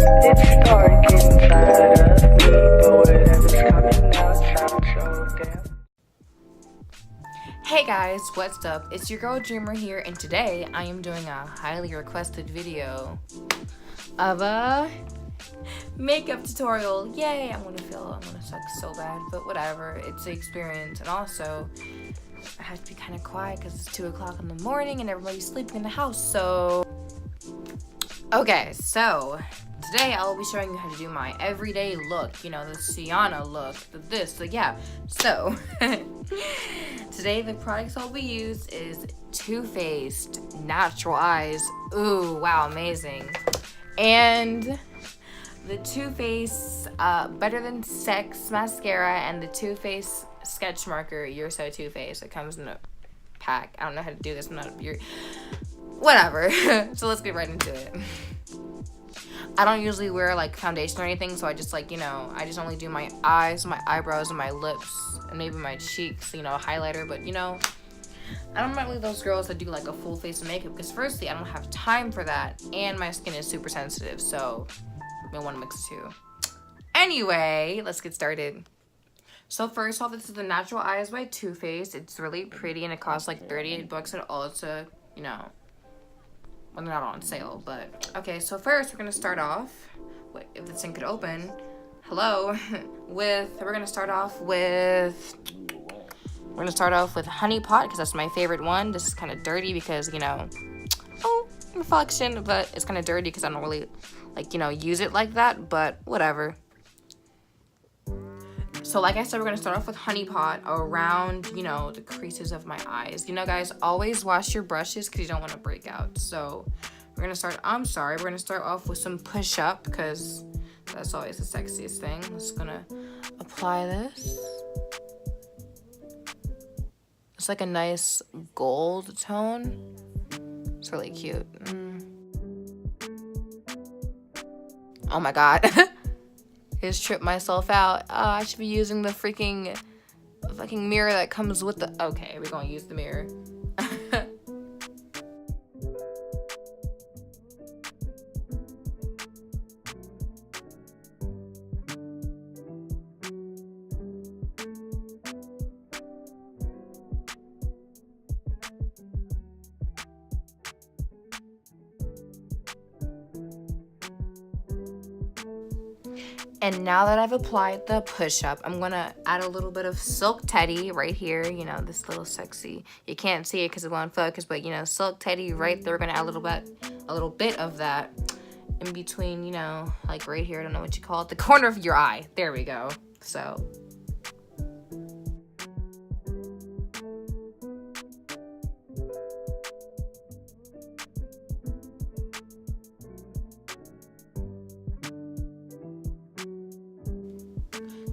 It started getting tired of me, but whatever's coming out sounds so damn. Hey guys, what's up? It's your girl Dreamer here, and today I am doing a highly requested video of a makeup tutorial. Yay! I'm gonna suck so bad, but whatever. It's the experience, and also I have to be kind of quiet because it's 2 o'clock in the morning and everybody's sleeping in the house. So, okay, so today I'll be showing you how to do my everyday look. You know, the Sienna look, yeah. So today the products I'll be used is Too Faced Natural Eyes. Ooh, wow, amazing. And the Too Faced Better Than Sex mascara and the Too Faced sketch marker. You're So Too Faced. It comes in a pack. I don't know how to do this. I'm not a beauty. Whatever. So let's get right into it. I don't usually wear like foundation or anything, so I just like, I just only do my eyes, my eyebrows, and my lips, and maybe my cheeks, highlighter. But I'm not really those girls that do like a full face of makeup, because firstly, I don't have time for that, and my skin is super sensitive, so I want to mix the two. Anyway, let's get started. So first off, this is the Natural Eyes by Too Faced. It's really pretty, and it costs like 38 bucks at Ulta, well, they're not on sale, but okay. So first, we're gonna start off. Wait, if this thing could open, hello. We're gonna start off with Honey Pot, because that's my favorite one. This is kind of dirty because reflection, but it's kind of dirty because I don't really use it like that. But whatever. So like I said, we're going to start off with Honey Pot around, the creases of my eyes. Guys, always wash your brushes because you don't want to break out. So we're going to start off with some push up, because that's always the sexiest thing. I'm just going to apply this. It's like a nice gold tone. It's really cute. Oh my God. Just tripped myself out. I should be using the fucking mirror that comes with the... Okay, we're gonna use the mirror. And now that I've applied the push-up, I'm gonna add a little bit of Silk Teddy right here. This little sexy. You can't see it because it won't focus, but Silk Teddy right there. We're gonna add a little bit of that in between. Like right here. I don't know what you call it. The corner of your eye. There we go. So.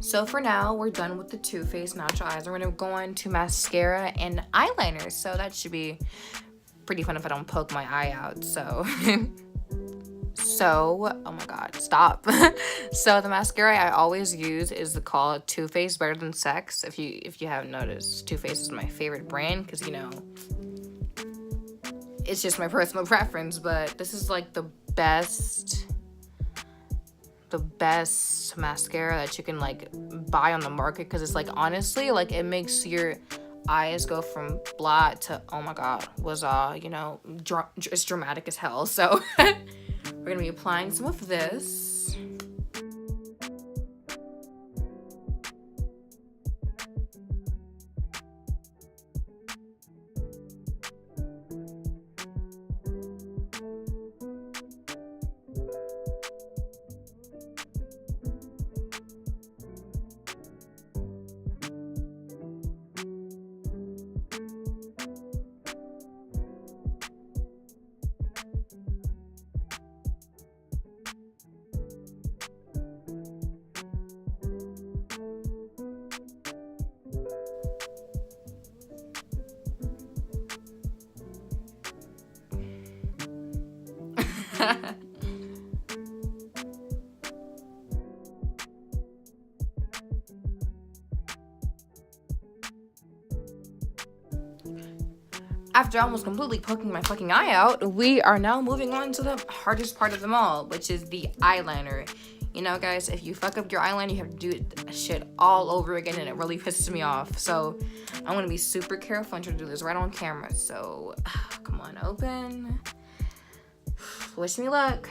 So for now, we're done with the Too Faced Natural Eyes. We're gonna go on to mascara and eyeliner. So that should be pretty fun if I don't poke my eye out. So, oh my God, stop. So the mascara I always use is called Too Faced Better Than Sex. If you haven't noticed, Too Faced is my favorite brand because it's just my personal preference. But this is like the best mascara that you can buy on the market, because it's honestly it makes your eyes go from blah to oh my God, it's dramatic as hell. So we're gonna be applying some of this. after almost completely poking my fucking eye out, we are now moving on to the hardest part of them all, which is the eyeliner. You know, guys, if you fuck up your eyeliner, you have to do that shit all over again, and it really pisses me off. So I'm gonna be super careful and try to do this right on camera. So come on, open. Wish me luck.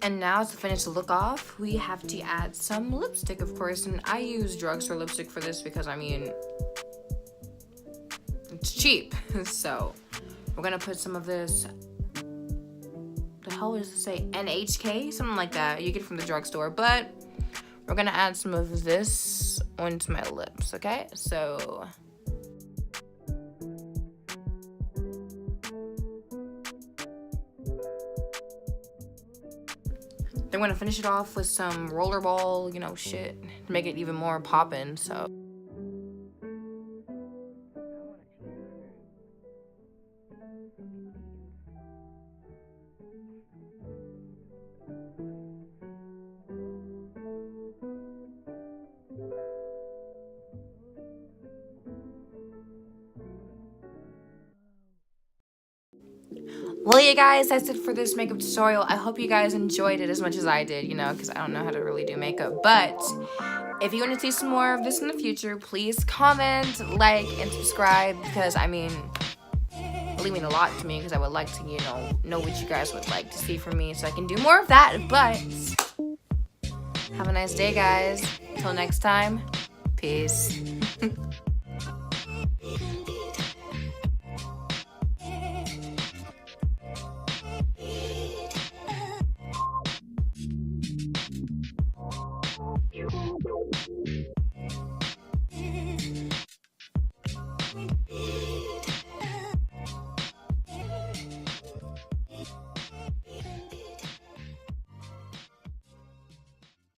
And now to finish the look off, we have to add some lipstick, of course. And I use drugstore lipstick for this because, I mean, it's cheap. So we're gonna put some of this, the hell does it say? NHK? Something like that. You get it from the drugstore. But we're gonna add some of this onto my lips, okay? So I'm gonna finish it off with some rollerball, you know, shit to make it even more poppin'. So well, you guys, that's it for this makeup tutorial. I hope you guys enjoyed it as much as I did, you know, because I don't know how to really do makeup. But if you want to see some more of this in the future, please comment, like, and subscribe, because, I mean, it really mean a lot to me, because I would like to, you know what you guys would like to see from me, so I can do more of that. But have a nice day, guys. Until next time, peace.